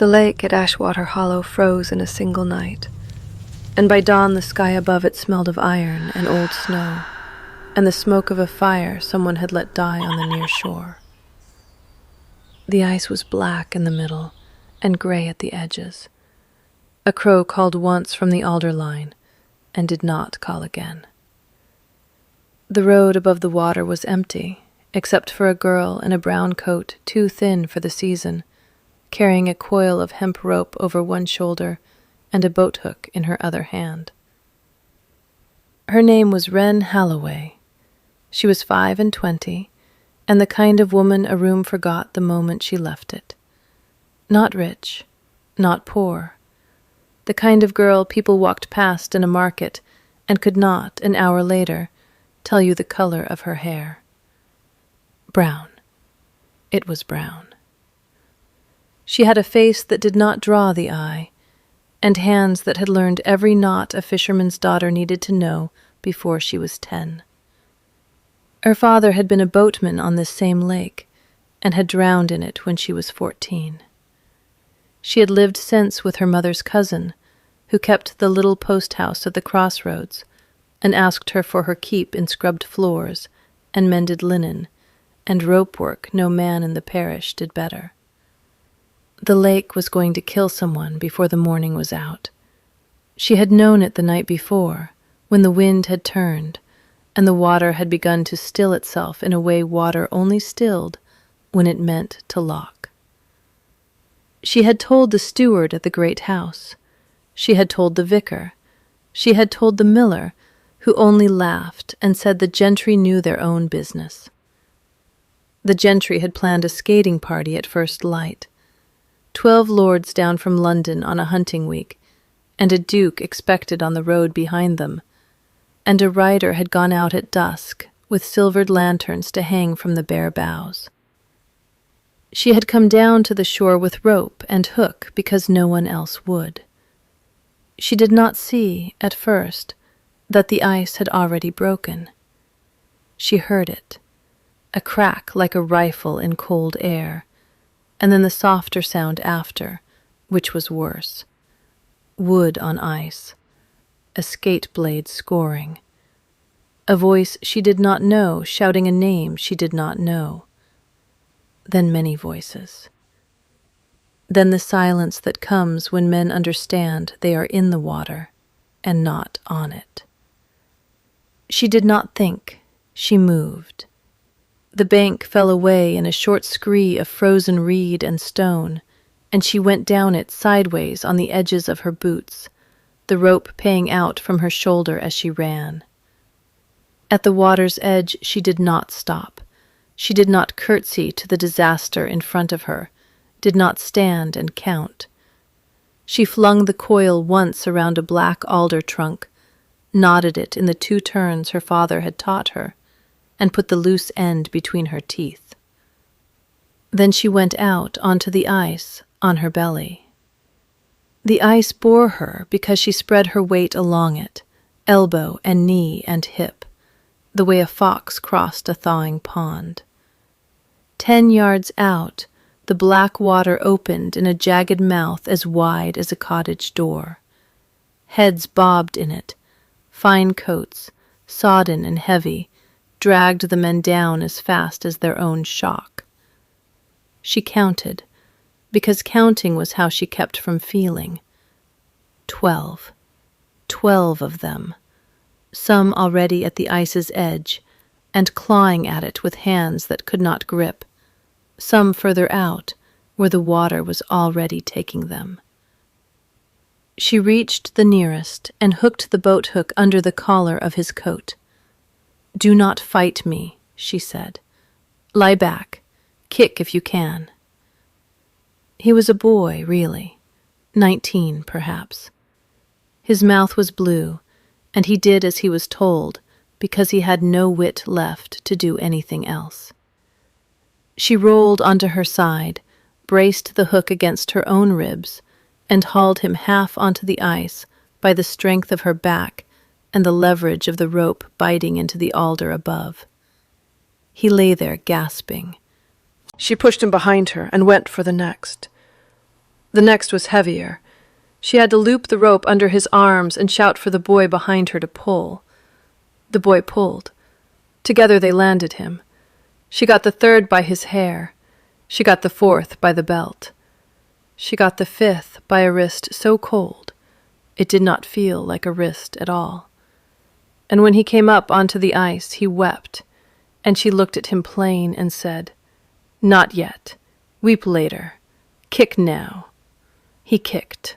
The lake at Ashwater Hollow froze in a single night, and by dawn the sky above it smelled of iron and old snow, and the smoke of a fire someone had let die on the near shore. The ice was black in the middle and gray at the edges. A crow called once from the alder line and did not call again. The road above the water was empty, except for a girl in a brown coat too thin for the season, carrying a coil of hemp rope over one shoulder and a boat-hook in her other hand. Her name was Wren Halloway. She was 25, and the kind of woman a room forgot the moment she left it. Not rich, not poor. The kind of girl people walked past in a market and could not, an hour later, tell you the color of her hair. Brown. It was brown. She had a face that did not draw the eye, and hands that had learned every knot a fisherman's daughter needed to know before she was 10. Her father had been a boatman on this same lake, and had drowned in it when she was 14. She had lived since with her mother's cousin, who kept the little post house at the crossroads, and asked her for her keep in scrubbed floors, and mended linen, and rope work no man in the parish did better. The lake was going to kill someone before the morning was out. She had known it the night before, when the wind had turned, and the water had begun to still itself in a way water only stilled when it meant to lock. She had told the steward at the great house. She had told the vicar. She had told the miller, who only laughed and said the gentry knew their own business. The gentry had planned a skating party at first light. 12 lords down from London on a hunting week, and a duke expected on the road behind them, and a rider had gone out at dusk with silvered lanterns to hang from the bare boughs. She had come down to the shore with rope and hook because no one else would. She did not see, at first, that the ice had already broken. She heard it, a crack like a rifle in cold air, and then the softer sound after, which was worse. Wood on ice, a skate blade scoring, a voice she did not know shouting a name she did not know. Then many voices. Then the silence that comes when men understand they are in the water and not on it. She did not think, she moved. The bank fell away in a short scree of frozen reed and stone, and she went down it sideways on the edges of her boots, the rope paying out from her shoulder as she ran. At the water's edge she did not stop. She did not curtsy to the disaster in front of her, did not stand and count. She flung the coil once around a black alder trunk, knotted it in the 2 turns her father had taught her, and put the loose end between her teeth. Then she went out onto the ice on her belly. The ice bore her because she spread her weight along it, elbow and knee and hip, the way a fox crossed a thawing pond. 10 yards out, the black water opened in a jagged mouth as wide as a cottage door. Heads bobbed in it, fine coats, sodden and heavy, dragged the men down as fast as their own shock. She counted, because counting was how she kept from feeling. 12. 12 of them, some already at the ice's edge, and clawing at it with hands that could not grip, some further out, where the water was already taking them. She reached the nearest and hooked the boat hook under the collar of his coat. "Do not fight me," she said. "Lie back. Kick if you can." He was a boy, really. 19, perhaps. His mouth was blue, and he did as he was told because he had no wit left to do anything else. She rolled onto her side, braced the hook against her own ribs, and hauled him half onto the ice by the strength of her back and the leverage of the rope biting into the alder above. He lay there gasping. She pushed him behind her and went for the next. The next was heavier. She had to loop the rope under his arms and shout for the boy behind her to pull. The boy pulled. Together they landed him. She got the third by his hair. She got the fourth by the belt. She got the fifth by a wrist so cold it did not feel like a wrist at all. And when he came up onto the ice, he wept, and she looked at him plain and said, "Not yet. Weep later. Kick now." He kicked.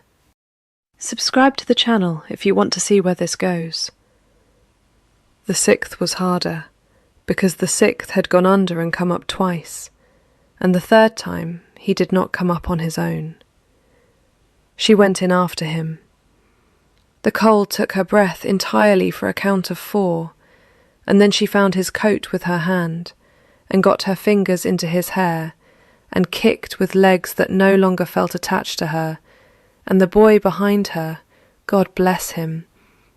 Subscribe to the channel if you want to see where this goes. The sixth was harder, because the sixth had gone under and come up twice, and the third time he did not come up on his own. She went in after him. The cold took her breath entirely for a count of 4, and then she found his coat with her hand, and got her fingers into his hair, and kicked with legs that no longer felt attached to her, and the boy behind her, God bless him,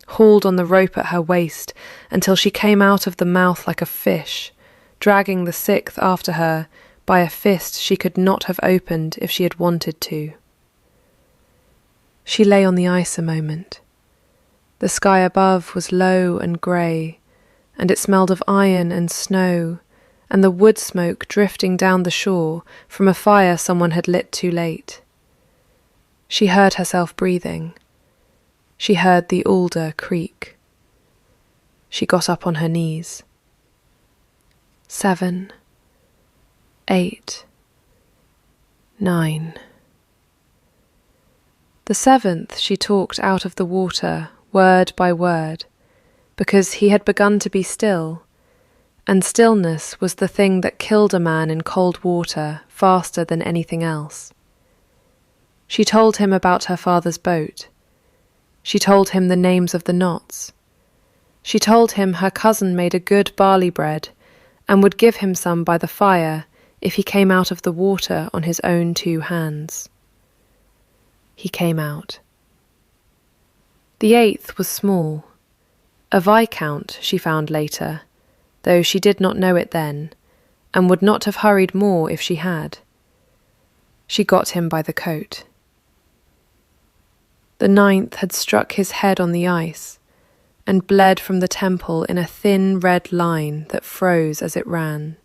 hauled on the rope at her waist until she came out of the mouth like a fish, dragging the sixth after her by a fist she could not have opened if she had wanted to. She lay on the ice a moment. The sky above was low and grey, and it smelled of iron and snow, and the wood smoke drifting down the shore from a fire someone had lit too late. She heard herself breathing. She heard the alder creak. She got up on her knees. 7, 8, 9. The seventh she talked out of the water, word by word, because he had begun to be still, and stillness was the thing that killed a man in cold water faster than anything else. She told him about her father's boat. She told him the names of the knots. She told him her cousin made a good barley bread and would give him some by the fire if he came out of the water on his own 2 hands. He came out. The 8th was small, a viscount, she found later, though she did not know it then, and would not have hurried more if she had. She got him by the coat. The 9th had struck his head on the ice, and bled from the temple in a thin red line that froze as it ran.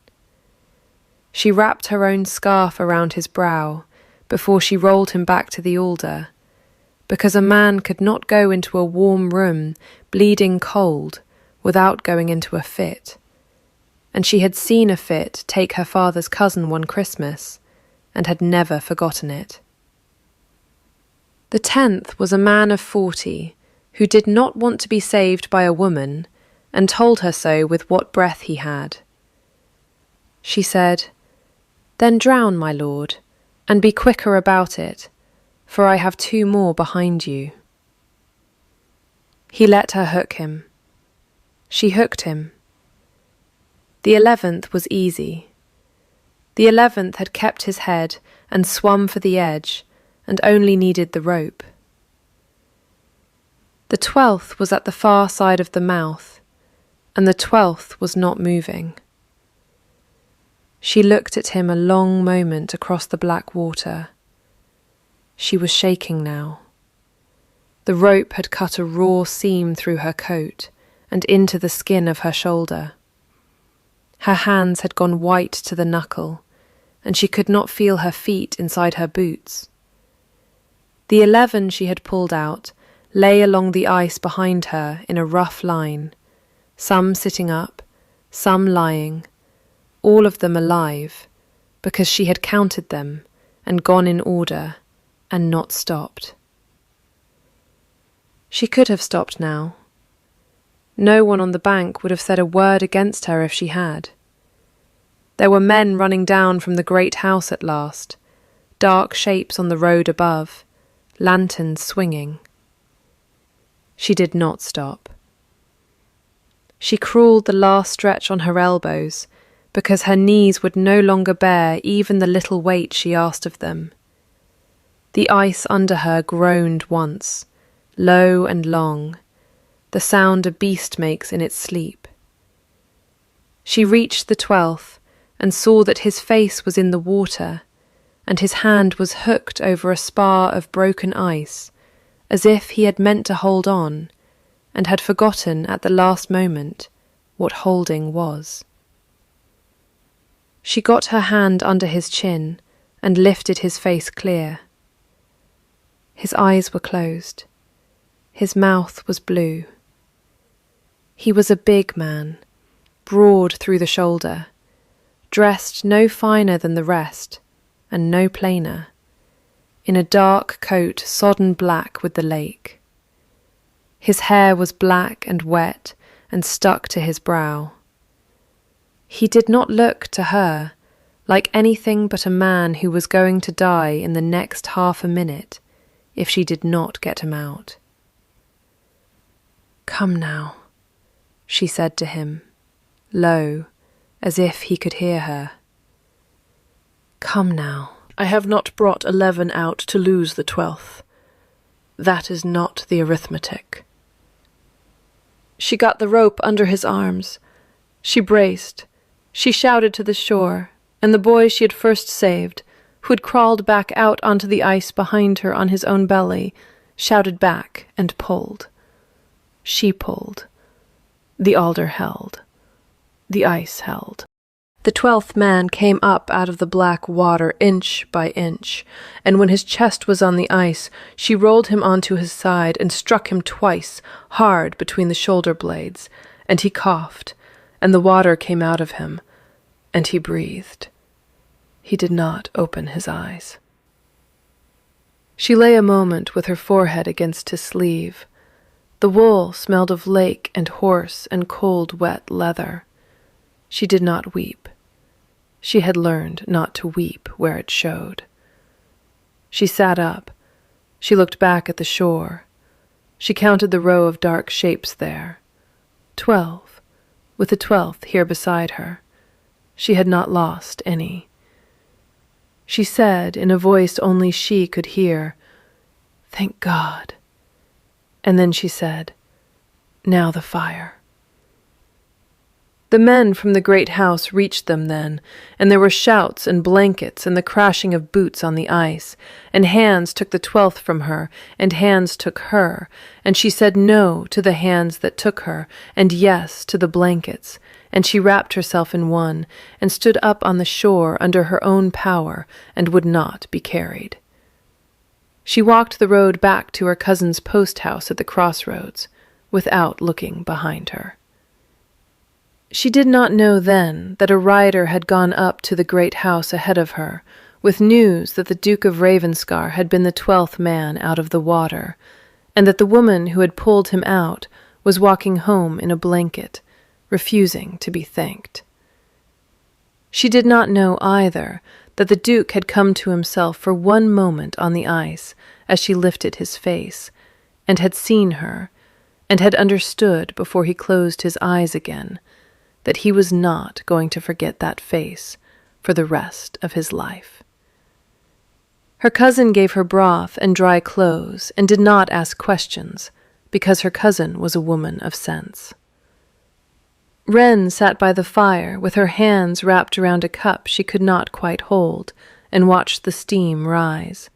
She wrapped her own scarf around his brow before she rolled him back to the alder, because a man could not go into a warm room, bleeding cold, without going into a fit, and she had seen a fit take her father's cousin one Christmas, and had never forgotten it. The 10th was a man of 40, who did not want to be saved by a woman, and told her so with what breath he had. She said, "Then drown, my lord, and be quicker about it, for I have 2 more behind you." He let her hook him. She hooked him. The 11th was easy. The 11th had kept his head and swum for the edge, and only needed the rope. The 12th was at the far side of the mouth, and the 12th was not moving. She looked at him a long moment across the black water. She was shaking now. The rope had cut a raw seam through her coat and into the skin of her shoulder. Her hands had gone white to the knuckle, and she could not feel her feet inside her boots. The 11 she had pulled out lay along the ice behind her in a rough line, some sitting up, some lying, all of them alive, because she had counted them and gone in order and not stopped. She could have stopped now. No one on the bank would have said a word against her if she had. There were men running down from the great house at last, dark shapes on the road above, lanterns swinging. She did not stop. She crawled the last stretch on her elbows, because her knees would no longer bear even the little weight she asked of them. The ice under her groaned once, low and long, the sound a beast makes in its sleep. She reached the 12th and saw that his face was in the water, and his hand was hooked over a spar of broken ice, as if he had meant to hold on, and had forgotten at the last moment what holding was. She got her hand under his chin and lifted his face clear. His eyes were closed. His mouth was blue. He was a big man, broad through the shoulder, dressed no finer than the rest, and no plainer, in a dark coat sodden black with the lake. His hair was black and wet and stuck to his brow. He did not look to her like anything but a man who was going to die in the next half a minute if she did not get him out. "Come now," she said to him, low, as if he could hear her. "Come now. I have not brought 11 out to lose the 12th. That is not the arithmetic." She got the rope under his arms. She braced. She shouted to the shore, and the boy she had first saved, who had crawled back out onto the ice behind her on his own belly, shouted back and pulled. She pulled. The alder held. The ice held. The 12th man came up out of the black water inch by inch, and when his chest was on the ice, she rolled him onto his side and struck him twice, hard between the shoulder blades, and he coughed, and the water came out of him, and he breathed. He did not open his eyes. She lay a moment with her forehead against his sleeve. The wool smelled of lake and horse and cold, wet leather. She did not weep. She had learned not to weep where it showed. She sat up. She looked back at the shore. She counted the row of dark shapes there. 12, with the 12th here beside her. She had not lost any. She said, in a voice only she could hear, "Thank God." And then she said, "Now the fire." The men from the great house reached them then, and there were shouts and blankets and the crashing of boots on the ice, and hands took the 12th from her, and hands took her, and she said no to the hands that took her, and yes to the blankets, and she wrapped herself in one, and stood up on the shore under her own power, and would not be carried. She walked the road back to her cousin's post house at the crossroads, without looking behind her. She did not know then that a rider had gone up to the great house ahead of her, with news that the Duke of Ravenscar had been the 12th man out of the water, and that the woman who had pulled him out was walking home in a blanket, refusing to be thanked. She did not know either that the Duke had come to himself for one moment on the ice as she lifted his face, and had seen her, and had understood before he closed his eyes again, that he was not going to forget that face for the rest of his life. Her cousin gave her broth and dry clothes and did not ask questions, because her cousin was a woman of sense. Wren sat by the fire with her hands wrapped around a cup she could not quite hold, and watched the steam rise.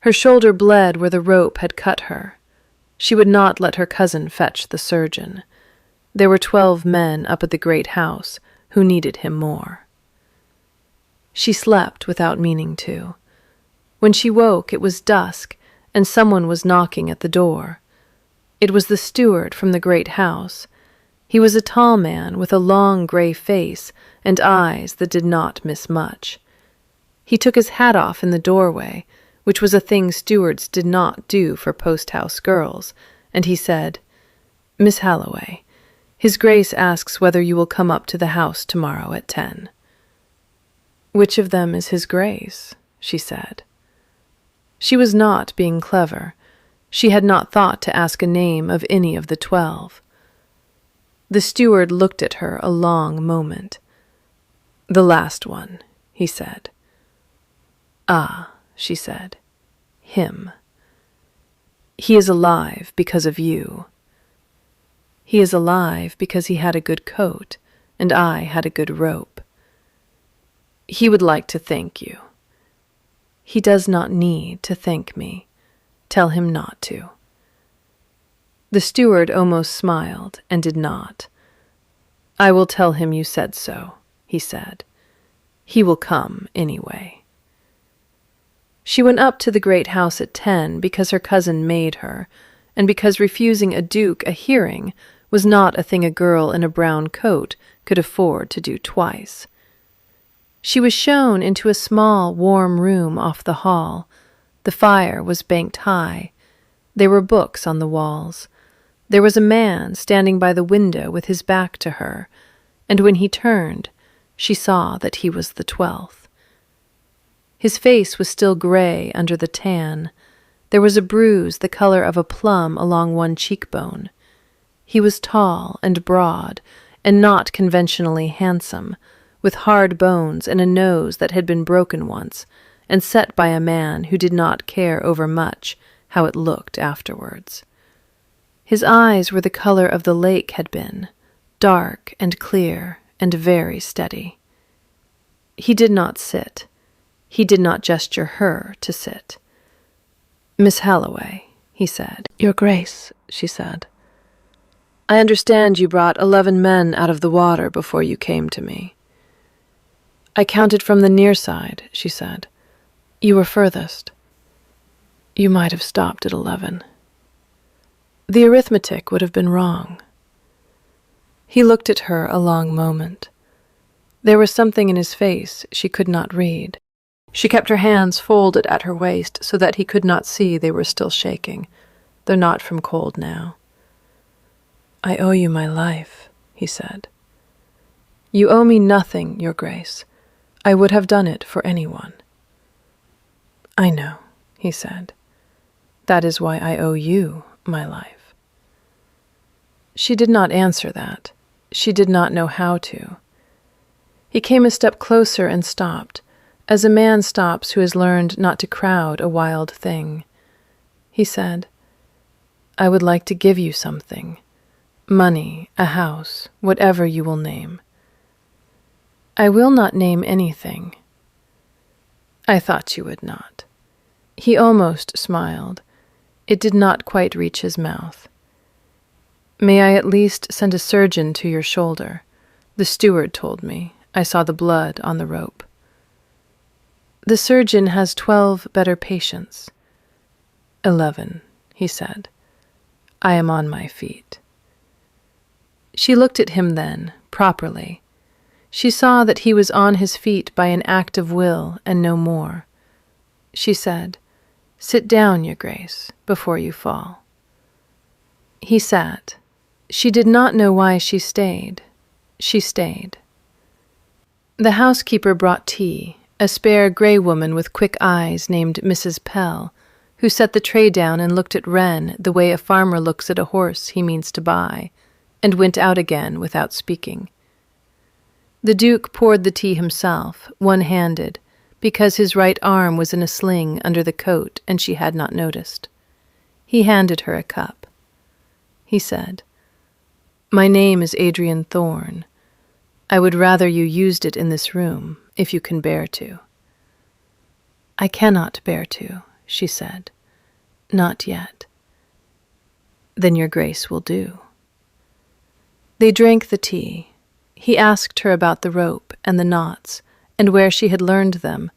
Her shoulder bled where the rope had cut her. She would not let her cousin fetch the surgeon. There were 12 men up at the great house who needed him more. She slept without meaning to. When she woke, it was dusk, and someone was knocking at the door. It was the steward from the great house. He was a tall man with a long gray face and eyes that did not miss much. He took his hat off in the doorway, which was a thing stewards did not do for post-house girls, and he said, "Miss Halloway, His Grace asks whether you will come up to the house tomorrow at 10. "Which of them is His Grace?" she said. She was not being clever. She had not thought to ask a name of any of the 12. The steward looked at her a long moment. "The last one," he said. "Ah," she said, "him. He is alive because of you. He is alive because he had a good coat, and I had a good rope. He would like to thank you. He does not need to thank me. Tell him not to." The steward almost smiled and did not. "I will tell him you said so," he said. "He will come anyway." She went up to the great house at 10 because her cousin made her, and because refusing a duke a hearing was not a thing a girl in a brown coat could afford to do twice. She was shown into a small, warm room off the hall. The fire was banked high. There were books on the walls. There was a man standing by the window with his back to her, and when he turned, she saw that he was the 12th. His face was still gray under the tan. There was a bruise the color of a plum along one cheekbone. He was tall and broad, and not conventionally handsome, with hard bones and a nose that had been broken once, and set by a man who did not care overmuch how it looked afterwards. His eyes were the color of the lake had been, dark and clear and very steady. He did not sit. He did not gesture her to sit. "Miss Halloway," he said. "Your Grace," she said. "I understand you brought 11 men out of the water before you came to me." "I counted from the near side," she said. "You were furthest." "You might have stopped at 11. The arithmetic would have been wrong." He looked at her a long moment. There was something in his face she could not read. She kept her hands folded at her waist so that he could not see they were still shaking, though not from cold now. "I owe you my life," he said. "You owe me nothing, Your Grace. I would have done it for anyone." "I know," he said. "That is why I owe you my life." She did not answer that. She did not know how to. He came a step closer and stopped, as a man stops who has learned not to crowd a wild thing. He said, "I would like to give you something. Money, a house, whatever you will name." "I will not name anything." "I thought you would not." He almost smiled. It did not quite reach his mouth. "May I at least send a surgeon to your shoulder? The steward told me. I saw the blood on the rope." "The surgeon has 12 better patients." 11, he said. "I am on my feet." She looked at him then, properly. She saw that he was on his feet by an act of will and no more. She said, "Sit down, Your Grace, before you fall." He sat. She did not know why she stayed. She stayed. The housekeeper brought tea, a spare gray woman with quick eyes named Mrs. Pell, who set the tray down and looked at Wren the way a farmer looks at a horse he means to buy, and went out again without speaking. The Duke poured the tea himself, one-handed, because his right arm was in a sling under the coat and she had not noticed. He handed her a cup. He said, "My name is Adrian Thorne. I would rather you used it in this room, if you can bear to." "I cannot bear to," she said. "Not yet." "Then Your Grace will do." They drank the tea. He asked her about the rope and the knots, and where she had learned them,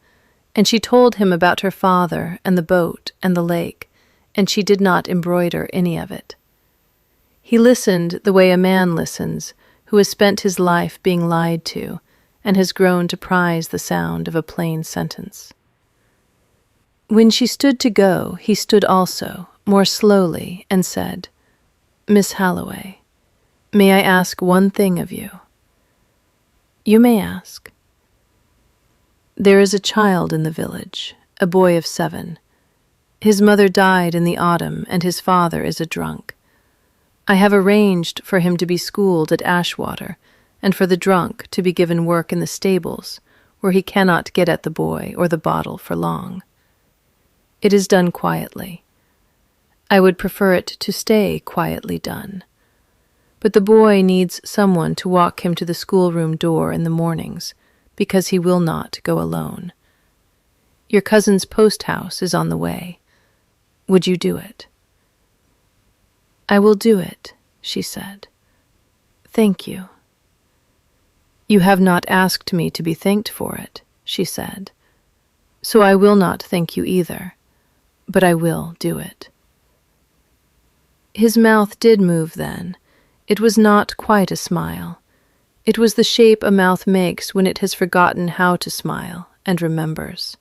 and she told him about her father and the boat and the lake, and she did not embroider any of it. He listened the way a man listens who has spent his life being lied to and has grown to prize the sound of a plain sentence. When she stood to go, he stood also, more slowly, and said, "Miss Halloway, may I ask one thing of you?" "You may ask." "There is a child in the village, a boy of 7. His mother died in the autumn, and his father is a drunk. I have arranged for him to be schooled at Ashwater, and for the drunk to be given work in the stables, where he cannot get at the boy or the bottle for long. It is done quietly. I would prefer it to stay quietly done. But the boy needs someone to walk him to the schoolroom door in the mornings, because he will not go alone. Your cousin's post house is on the way. Would you do it?" "I will do it," she said. "Thank you." "You have not asked me to be thanked for it," she said. "So I will not thank you either, but I will do it." His mouth did move then. It was not quite a smile. It was the shape a mouth makes when it has forgotten how to smile and remembers.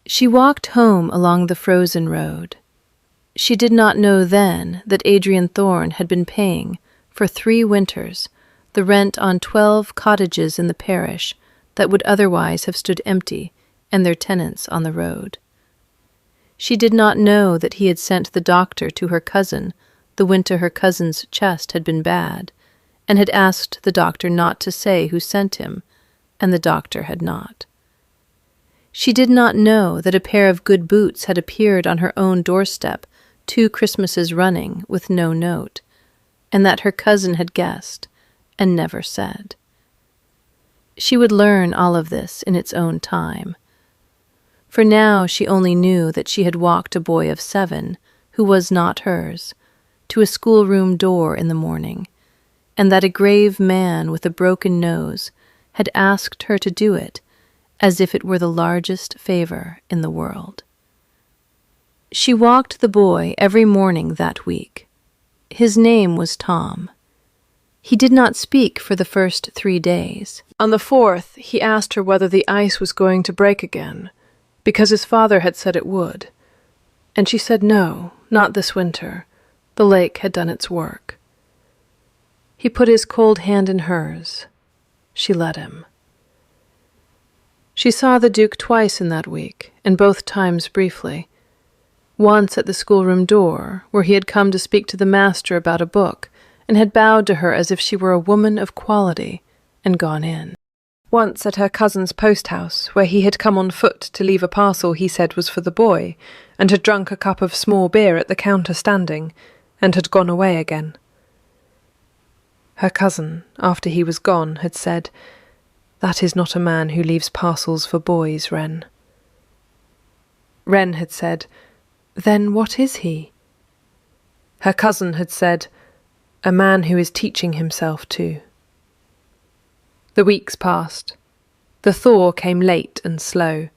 She walked home along the frozen road. She did not know then that Adrian Thorne had been paying, for 3 winters, the rent on 12 cottages in the parish that would otherwise have stood empty and their tenants on the road. She did not know that he had sent the doctor to her cousin the winter her cousin's chest had been bad, and had asked the doctor not to say who sent him, and the doctor had not. She did not know that a pair of good boots had appeared on her own doorstep 2 Christmases running with no note, and that her cousin had guessed and never said. She would learn all of this in its own time. For now she only knew that she had walked a boy of 7, who was not hers, to a schoolroom door in the morning, and that a grave man with a broken nose had asked her to do it as if it were the largest favor in the world. She walked the boy every morning that week. His name was Tom. He did not speak for the first 3 days. On the 4th, he asked her whether the ice was going to break again, because his father had said it would. And she said no, not this winter. The lake had done its work. He put his cold hand in hers. She let him. She saw the Duke twice in that week, and both times briefly. Once at the schoolroom door, where he had come to speak to the master about a book, and had bowed to her as if she were a woman of quality, and gone in. Once at her cousin's post-house, where he had come on foot to leave a parcel he said was for the boy, and had drunk a cup of small beer at the counter standing, and had gone away again. Her cousin, after he was gone, had said, "That is not a man who leaves parcels for boys, Wren." Wren had said, "Then what is he?" Her cousin had said, "A man who is teaching himself to." The weeks passed. The thaw came late and slow.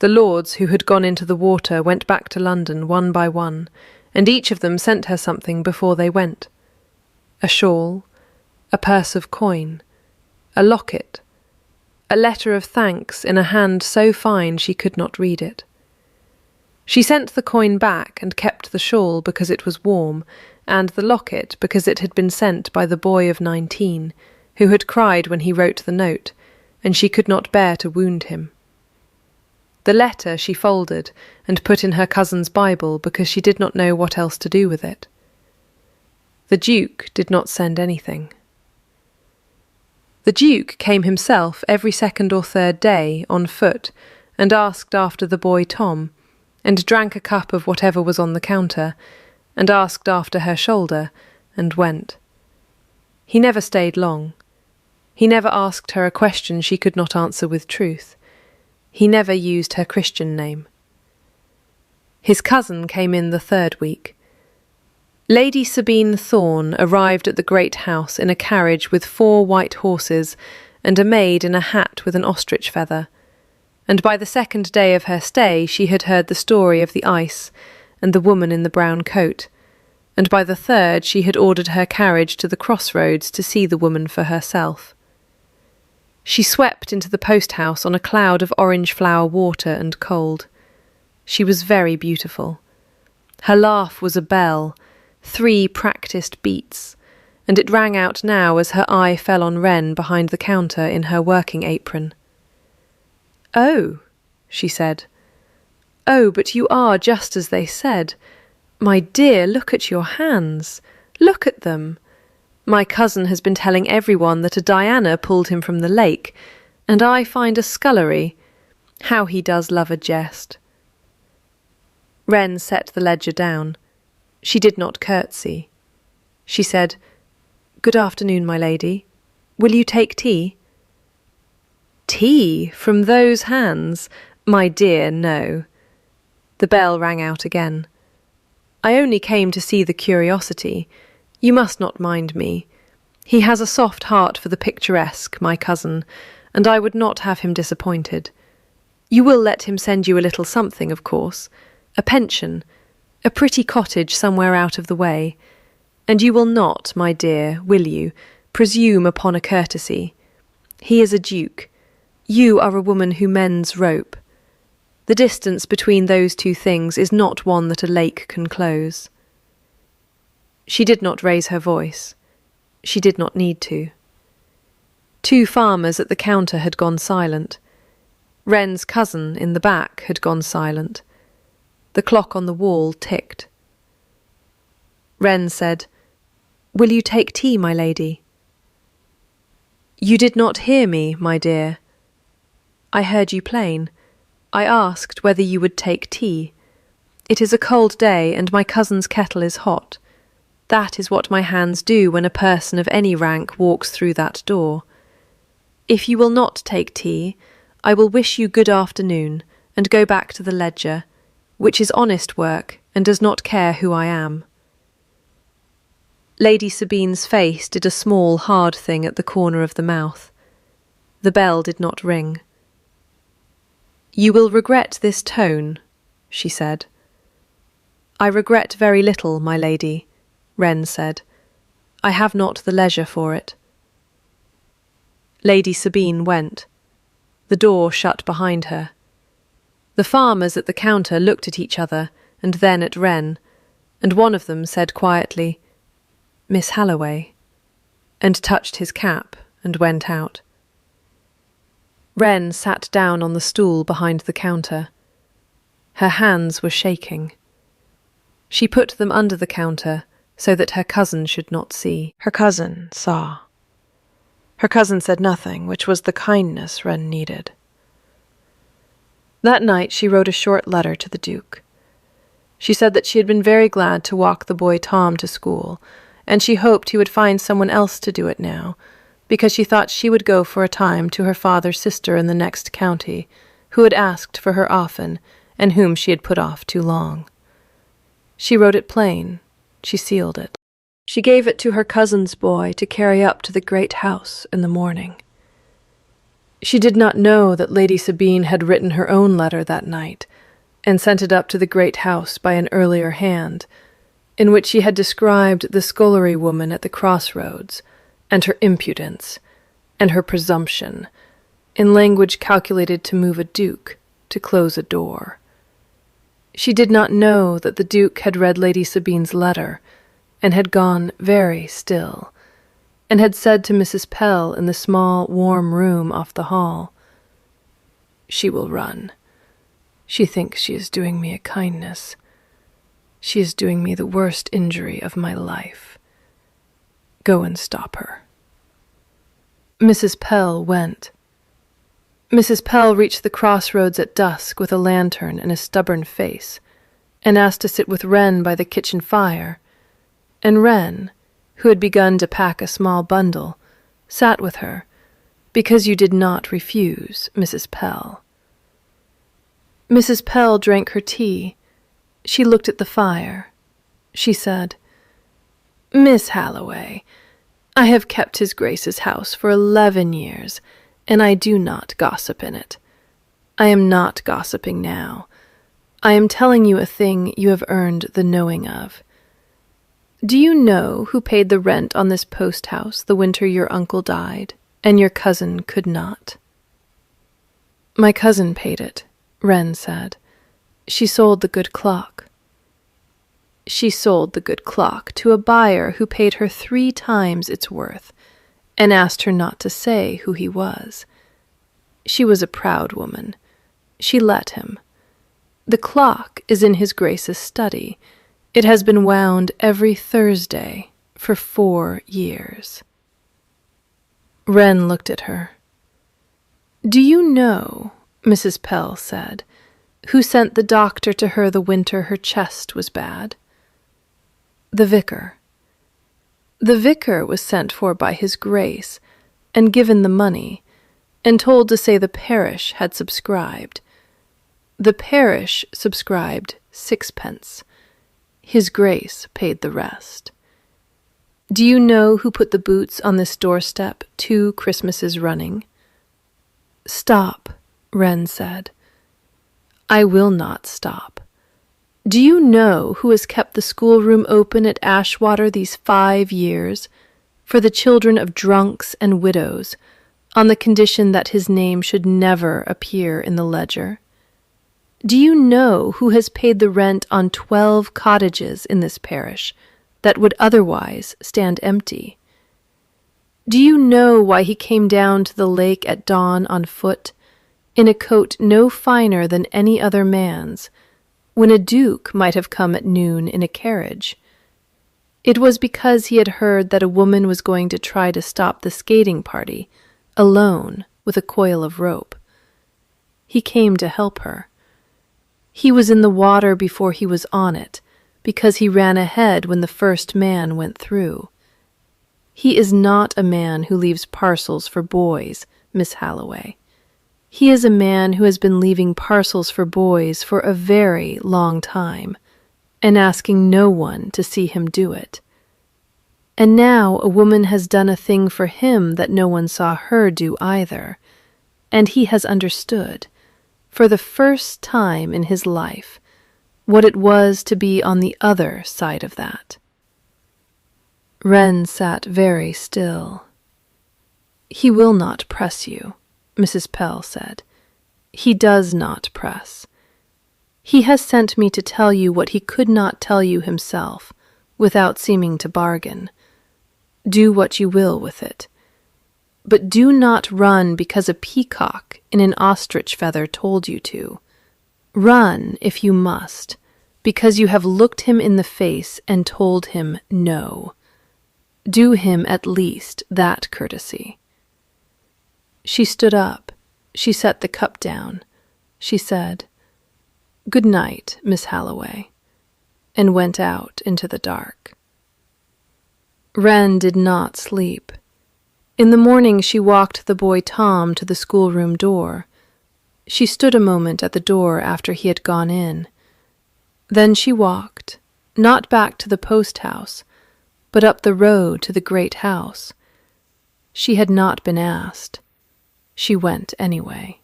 The lords who had gone into the water went back to London one by one, and each of them sent her something before they went. A shawl, a purse of coin, a locket, a letter of thanks in a hand so fine she could not read it. She sent the coin back and kept the shawl because it was warm, and the locket because it had been sent by the boy of 19, who had cried when he wrote the note, and she could not bear to wound him. The letter she folded and put in her cousin's Bible because she did not know what else to do with it. The Duke did not send anything. The Duke came himself every 2nd or 3rd day on foot and asked after the boy Tom, and drank a cup of whatever was on the counter, and asked after her shoulder, and went. He never stayed long. He never asked her a question she could not answer with truth. He never used her Christian name. His cousin came in the 3rd week. Lady Sabine Thorne arrived at the great house in a carriage with 4 white horses and a maid in a hat with an ostrich feather, and by the 2nd day of her stay she had heard the story of the ice and the woman in the brown coat, and by the 3rd she had ordered her carriage to the crossroads to see the woman for herself. She swept into the post-house on a cloud of orange flower water and cold. She was very beautiful. Her laugh was a bell, 3 practised beats, and it rang out now as her eye fell on Wren behind the counter in her working apron. "Oh," she said. "Oh, but you are just as they said. My dear, look at your hands. Look at them. My cousin has been telling everyone that a Diana pulled him from the lake, and I find a scullery. How he does love a jest." Wren set the ledger down. She did not curtsy. She said, "Good afternoon, my lady. Will you take tea?" "Tea from those hands? My dear, no. The bell rang out again. I only came to see the curiosity. You must not mind me. He has a soft heart for the picturesque, my cousin, and I would not have him disappointed. You will let him send you a little something, of course, a pension, a pretty cottage somewhere out of the way, and you will not, my dear, will you, presume upon a courtesy. He is a duke. You are a woman who mends rope. The distance between those two things is not one that a lake can close. She did not raise her voice. She did not need to. 2 farmers at the counter had gone silent. Wren's cousin in the back had gone silent. The clock on the wall ticked. Wren said, "Will you take tea, my lady?" "You did not hear me, my dear." "I heard you plain. I asked whether you would take tea. It is a cold day, and my cousin's kettle is hot. That is what my hands do when a person of any rank walks through that door. If you will not take tea, I will wish you good afternoon, and go back to the ledger, which is honest work, and does not care who I am." Lady Sabine's face did a small, hard thing at the corner of the mouth. The bell did not ring. "You will regret this tone," she said. "I regret very little, my lady," Wren said. "I have not the leisure for it." Lady Sabine went. The door shut behind her. The farmers at the counter looked at each other, and then at Wren, and one of them said quietly, "Miss Halloway," and touched his cap and went out. Wren sat down on the stool behind the counter. Her hands were shaking. She put them under the counter so that her cousin should not see. Her cousin saw. Her cousin said nothing, which was the kindness Wren needed. That night she wrote a short letter to the Duke. She said that she had been very glad to walk the boy Tom to school, and she hoped he would find someone else to do it now, because she thought she would go for a time to her father's sister in the next county, who had asked for her often, and whom she had put off too long. She wrote it plain. She sealed it. She gave it to her cousin's boy to carry up to the great house in the morning. She did not know that Lady Sabine had written her own letter that night, and sent it up to the great house by an earlier hand, in which she had described the scullery woman at the crossroads, and her impudence, and her presumption, in language calculated to move a duke to close a door. She did not know that the Duke had read Lady Sabine's letter, and had gone very still, and had said to Mrs. Pell in the small, warm room off the hall, "She will run. She thinks she is doing me a kindness. She is doing me the worst injury of my life. Go and stop her." Mrs. Pell went. Mrs. Pell reached the crossroads at dusk with a lantern and a stubborn face, and asked to sit with Wren by the kitchen fire, and Wren, who had begun to pack a small bundle, sat with her, because you did not refuse Mrs. Pell. Mrs. Pell drank her tea. She looked at the fire. She said, "Miss Halloway, I have kept His Grace's house for 11 years, and I do not gossip in it. I am not gossiping now. I am telling you a thing you have earned the knowing of. Do you know who paid the rent on this post-house the winter your uncle died, and your cousin could not?" "My cousin paid it," Wren said. "She sold the good clock." "She sold the good clock to a buyer who paid her 3 times its worth, and asked her not to say who he was. She was a proud woman. She let him. The clock is in His Grace's study. It has been wound every Thursday for 4 years. Wren looked at her. "Do you know," Mrs. Pell said, "who sent the doctor to her the winter her chest was bad?" "The vicar." "The vicar was sent for by His Grace, and given the money, and told to say the parish had subscribed. The parish subscribed 6 pence. His Grace paid the rest. Do you know who put the boots on this doorstep 2 Christmases running? Stop, Wren said. I will not stop. Do you know who has kept the schoolroom open at Ashwater these 5 years for the children of drunks and widows, on the condition that his name should never appear in the ledger? Do you know who has paid the rent on 12 cottages in this parish that would otherwise stand empty? Do you know why he came down to the lake at dawn on foot, in a coat no finer than any other man's, when a duke might have come at noon in a carriage? It was because he had heard that a woman was going to try to stop the skating party, alone with a coil of rope. He came to help her. He was in the water before he was on it, because he ran ahead when the first man went through. He is not a man who leaves parcels for boys, Miss Halloway. He is a man who has been leaving parcels for boys for a very long time, and asking no one to see him do it. And now a woman has done a thing for him that no one saw her do either, and he has understood, for the first time in his life, what it was to be on the other side of that. Wren sat very still. He will not press you, Mrs. Pell said. He does not press. He has sent me to tell you what he could not tell you himself, without seeming to bargain. Do what you will with it. But do not run because a peacock in an ostrich feather told you to. Run, if you must, because you have looked him in the face and told him no. Do him at least that courtesy. She stood up. She set the cup down. She said, Good night, Miss Halloway, and went out into the dark. Wren did not sleep. In the morning she walked the boy Tom to the schoolroom door. She stood a moment at the door after he had gone in. Then she walked, not back to the post-house, but up the road to the great house. She had not been asked. She went anyway.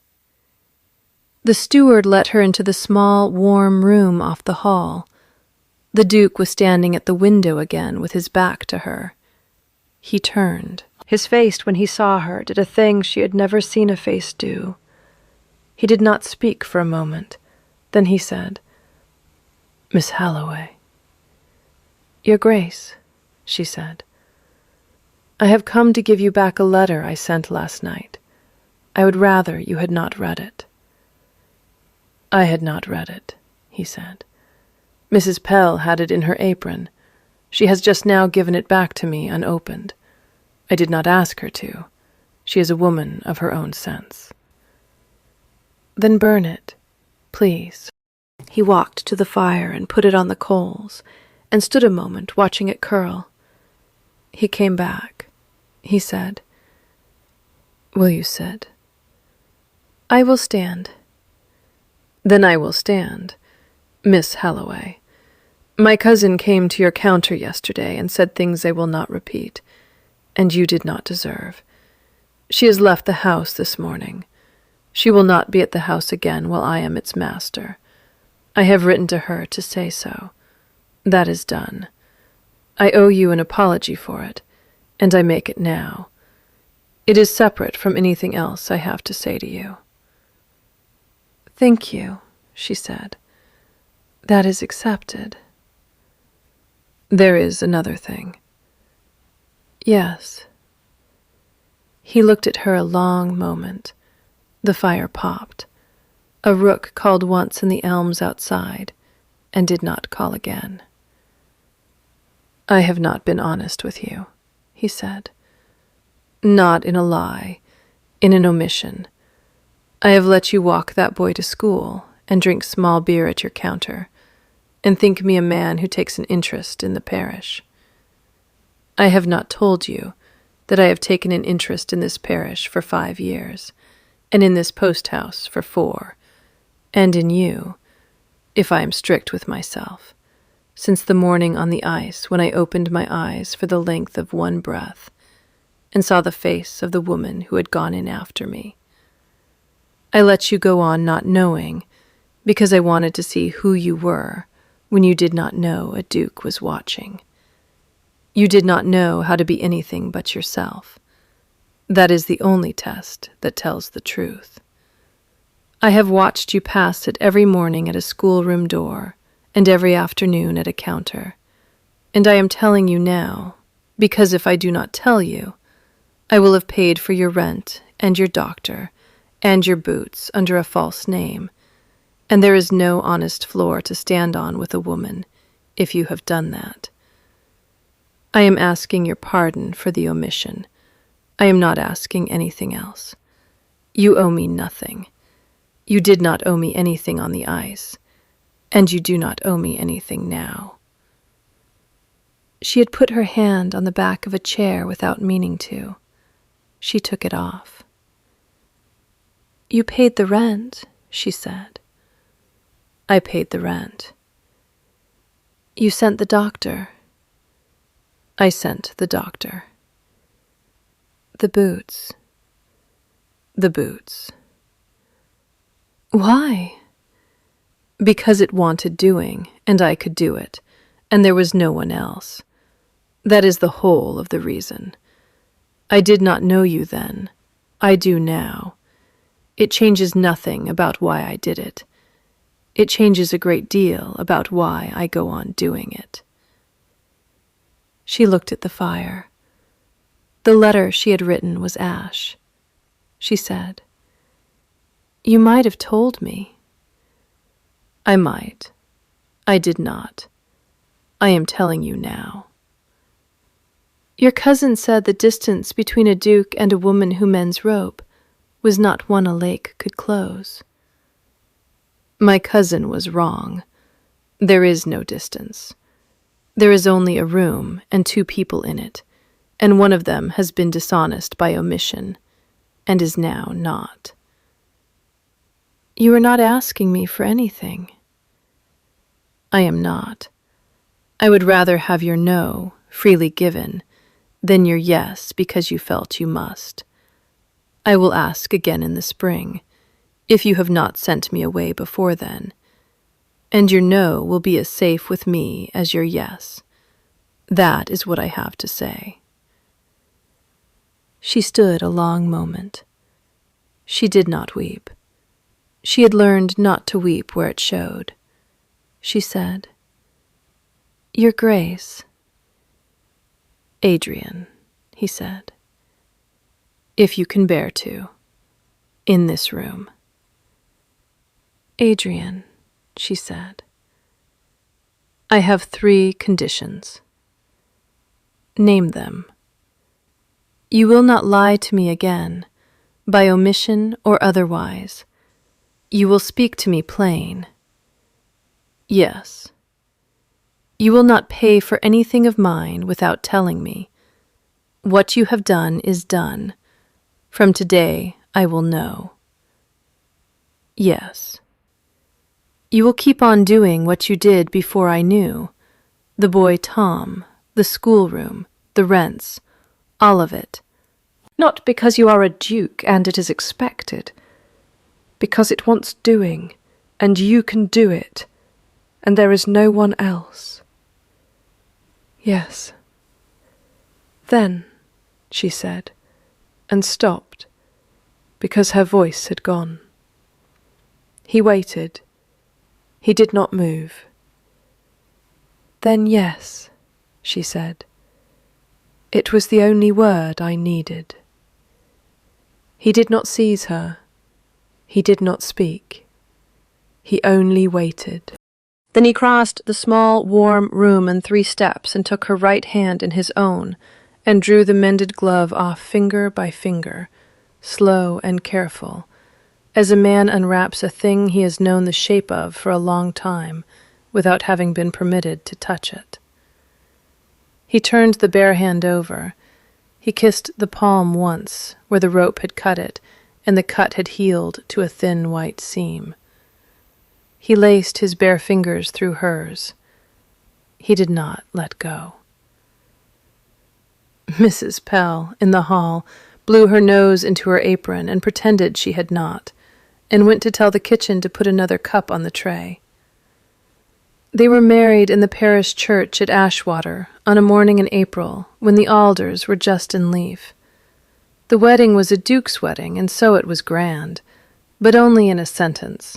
The steward let her into the small, warm room off the hall. The Duke was standing at the window again with his back to her. He turned. His face, when he saw her, did a thing she had never seen a face do. He did not speak for a moment. Then he said, Miss Halloway. Your Grace, she said. I have come to give you back a letter I sent last night. I would rather you had not read it. I had not read it, he said. Mrs. Pell had it in her apron. She has just now given it back to me unopened. I did not ask her to. She is a woman of her own sense. Then burn it, please. He walked to the fire and put it on the coals, and stood a moment watching it curl. He came back. He said, Will you sit? I will stand. Then I will stand. Miss Halloway, my cousin came to your counter yesterday and said things I will not repeat, and you did not deserve. She has left the house this morning. She will not be at the house again while I am its master. I have written to her to say so. That is done. I owe you an apology for it, and I make it now. It is separate from anything else I have to say to you. Thank you, she said. That is accepted. There is another thing. Yes. He looked at her a long moment. The fire popped. A rook called once in the elms outside, and did not call again. I have not been honest with you, he said. Not in a lie, in an omission. I have let you walk that boy to school, and drink small beer at your counter, and think me a man who takes an interest in the parish. I have not told you that I have taken an interest in this parish for 5 years, and in this post-house for 4, and in you, if I am strict with myself, since the morning on the ice when I opened my eyes for the length of one breath and saw the face of the woman who had gone in after me. I let you go on not knowing, because I wanted to see who you were when you did not know a duke was watching. You did not know how to be anything but yourself. That is the only test that tells the truth. I have watched you pass it every morning at a schoolroom door and every afternoon at a counter, and I am telling you now, because if I do not tell you, I will have paid for your rent and your doctor and your boots under a false name, and there is no honest floor to stand on with a woman if you have done that. I am asking your pardon for the omission. I am not asking anything else. You owe me nothing. You did not owe me anything on the ice, and you do not owe me anything now. She had put her hand on the back of a chair without meaning to. She took it off. You paid the rent, she said. I paid the rent. You sent the doctor. I sent the doctor. The boots. The boots. Why? Because it wanted doing, and I could do it, and there was no one else. That is the whole of the reason. I did not know you then. I do now. It changes nothing about why I did it. It changes a great deal about why I go on doing it. She looked at the fire. The letter she had written was ash. She said, You might have told me. I might. I did not. I am telling you now. Your cousin said the distance between a duke and a woman who mends rope was not one a lake could close. My cousin was wrong. There is no distance. There is only a room and two people in it, and one of them has been dishonest by omission, and is now not. You are not asking me for anything. I am not. I would rather have your no, freely given, than your yes because you felt you must. I will ask again in the spring, if you have not sent me away before then, and your no will be as safe with me as your yes. That is what I have to say. She stood a long moment. She did not weep. She had learned not to weep where it showed. She said, Your Grace. Adrian, he said, if you can bear to, in this room. Adrian, she said, I have 3 conditions. Name them. You will not lie to me again, by omission or otherwise. You will speak to me plain. Yes. You will not pay for anything of mine without telling me. What you have done is done. From today I will know. Yes. You will keep on doing what you did before I knew. The boy Tom, the schoolroom, the rents, all of it. Not because you are a duke and it is expected, because it wants doing, and you can do it, and there is no one else. Yes. Then, she said, and stopped, because her voice had gone. He waited. He did not move. Then yes, she said. It was the only word I needed. He did not seize her. He did not speak. He only waited. Then he crossed the small, warm room in 3 steps and took her right hand in his own and drew the mended glove off finger by finger, slow and careful, as a man unwraps a thing he has known the shape of for a long time without having been permitted to touch it. He turned the bare hand over. He kissed the palm once, where the rope had cut it, and the cut had healed to a thin white seam. He laced his bare fingers through hers. He did not let go. Mrs. Pell, in the hall, blew her nose into her apron and pretended she had not, and went to tell the kitchen to put another cup on the tray. They were married in the parish church at Ashwater on a morning in April when the alders were just in leaf. The wedding was a duke's wedding, and so it was grand, but only in a sentence.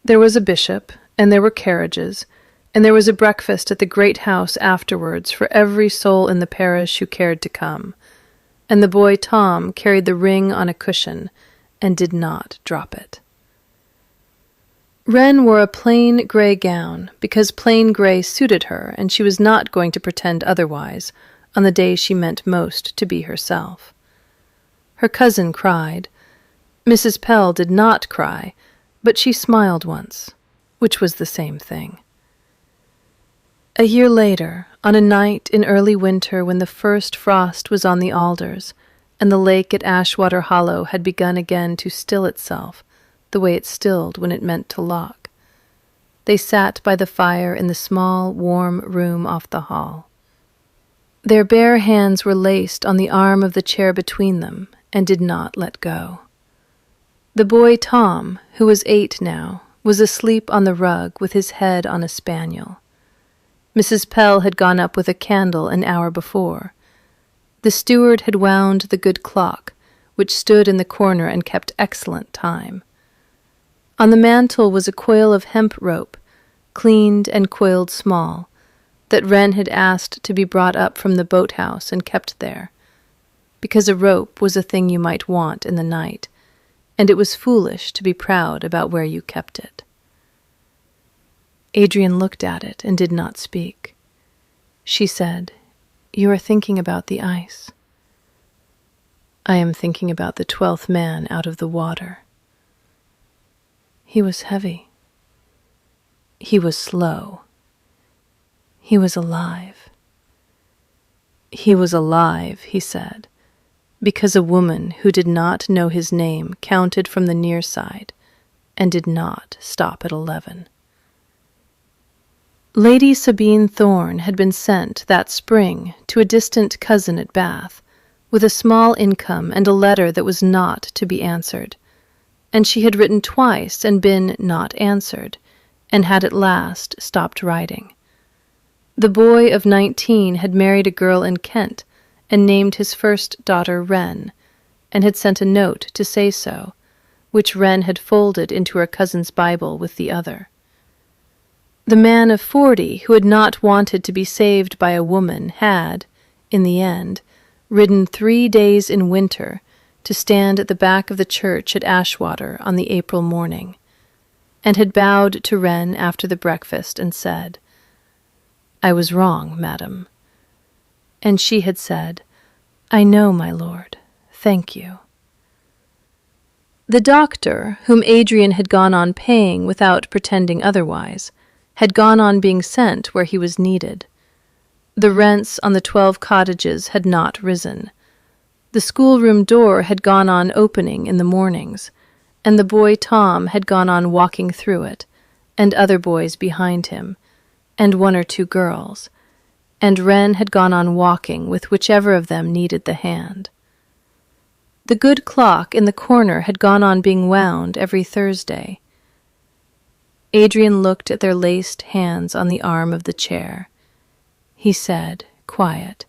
There was a bishop, and there were carriages, and there was a breakfast at the great house afterwards for every soul in the parish who cared to come, and the boy Tom carried the ring on a cushion and did not drop it. Wren wore a plain gray gown because plain gray suited her, and she was not going to pretend otherwise on the day she meant most to be herself. Her cousin cried. Mrs. Pell did not cry, but she smiled once, which was the same thing. A year later, on a night in early winter when the first frost was on the alders, and the lake at Ashwater Hollow had begun again to still itself, the way it stilled when it meant to lock, they sat by the fire in the small, warm room off the hall. Their bare hands were laced on the arm of the chair between them, and did not let go. The boy Tom, who was 8 now, was asleep on the rug with his head on a spaniel. Mrs. Pell had gone up with a candle an hour before. The steward had wound the good clock, which stood in the corner and kept excellent time. On the mantel was a coil of hemp rope, cleaned and coiled small, that Wren had asked to be brought up from the boathouse and kept there, because a rope was a thing you might want in the night, and it was foolish to be proud about where you kept it. Adrian looked at it and did not speak. She said, "You are thinking about the ice." "I am thinking about the 12th man out of the water." He was heavy. He was slow. He was alive. He was alive, he said, because a woman who did not know his name counted from the near side and did not stop at 11. Lady Sabine Thorne had been sent that spring to a distant cousin at Bath, with a small income and a letter that was not to be answered, and she had written twice and been not answered, and had at last stopped writing. The boy of 19 had married a girl in Kent, and named his first daughter Wren, and had sent a note to say so, which Wren had folded into her cousin's Bible with the other. The man of 40, who had not wanted to be saved by a woman, had, in the end, ridden 3 days in winter to stand at the back of the church at Ashwater on the April morning, and had bowed to Wren after the breakfast and said, "I was wrong, madam." And she had said, "I know, my lord. Thank you." The doctor, whom Adrian had gone on paying without pretending otherwise, had gone on being sent where he was needed. The rents on the 12 cottages had not risen. The schoolroom door had gone on opening in the mornings, and the boy Tom had gone on walking through it, and other boys behind him, and 1 or 2 girls, and Wren had gone on walking with whichever of them needed the hand. The good clock in the corner had gone on being wound every Thursday. Adrian looked at their laced hands on the arm of the chair. He said, quiet,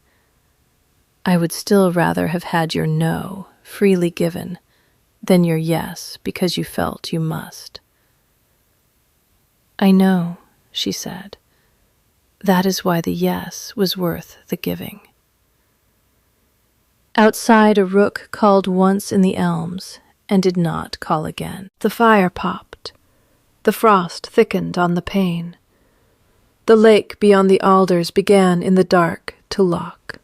"I would still rather have had your no, freely given, than your yes, because you felt you must." "I know," she said. "That is why the yes was worth the giving." Outside a rook called once in the elms, and did not call again. The fire popped. The frost thickened on the pane. The lake beyond the alders began in the dark to lock.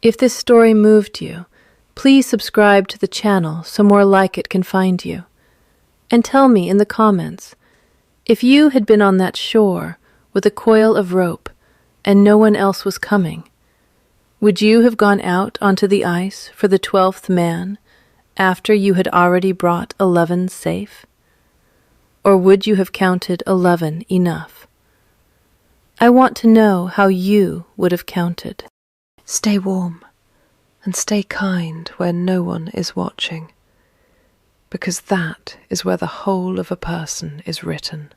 If this story moved you, please subscribe to the channel so more like it can find you. And tell me in the comments, if you had been on that shore with a coil of rope and no one else was coming, would you have gone out onto the ice for the 12th man after you had already brought 11 safe? Or would you have counted 11 enough? I want to know how you would have counted. Stay warm and stay kind where no one is watching, because that is where the whole of a person is written.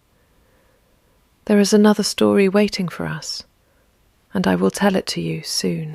There is another story waiting for us, and I will tell it to you soon.